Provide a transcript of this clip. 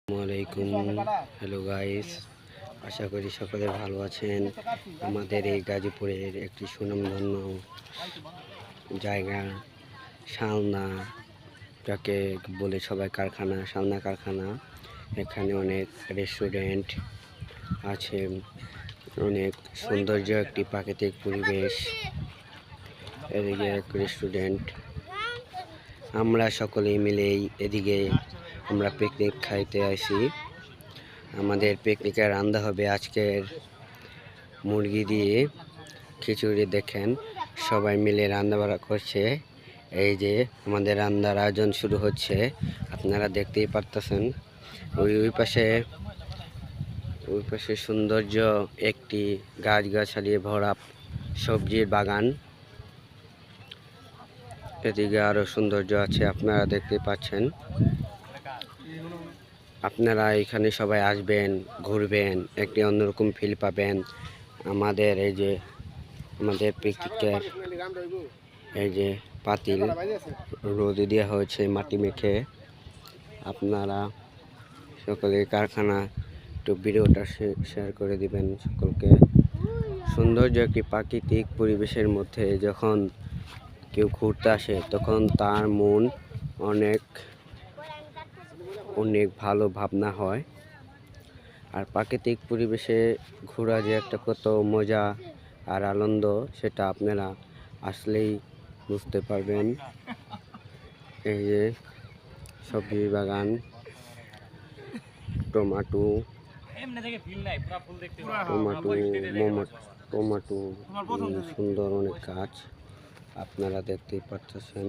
আসসালামাইকুম। Hello guys, আশা করি সকলে ভালো আছেন। আমাদের এই গাজীপুরের একটি সুনামধন্য জায়গা শালনা, যাকে বলে সবাই কারখানা, শালনা কারখানা। এখানে অনেক রেস্টুরেন্ট আছে, অনেক সৌন্দর্য একটি প্রাকৃতিক পরিবেশ। এদিকে এক রেস্টুরেন্ট, আমরা সকলেই মিলেই এদিকে আমরা পিকনিক খাইতে আসি। আমাদের পিকনিকে রান্না হবে আজকের মুরগি দিয়ে খিচুড়ি। দেখেন সবাই মিলে রান্না বাড়া করছে। এই যে আমাদের রান্নার আয়োজন শুরু হচ্ছে, আপনারা দেখতেই পারতেছেন। ওই পাশে সৌন্দর্য একটি গাছগাছালি ভরা সবজির বাগান। এদিকে আরো সৌন্দর্য আছে, আপনারা দেখতে পাচ্ছেন। আপনারা এখানে সবাই আসবেন, ঘুরবেন, একটি অন্যরকম ফিল পাবেন। আমাদের এই যে আমাদের পিকনিকের এই যে পাতিল রোদে দেওয়া হয়েছে মাটি মেখে। আপনারা সকলে কারখানা একটু ভিডিওটা শেয়ার করে দিবেন সকলকে। সৌন্দর্য একটি প্রাকৃতিক পরিবেশের মধ্যে যখন কেউ ঘুরতে আসে তখন তার মন অনেক ভালো ভাবনা হয়। আর প্রাকৃতিক পরিবেশে ঘোরা যে একটা কত মজা আর আনন্দ, সেটা আপনারা আসলেই বুঝতে পারবেন। এই যে সবজির বাগান, টমেটো, সুন্দর অনেক গাছ আপনারা দেখতেই পাচ্ছেন।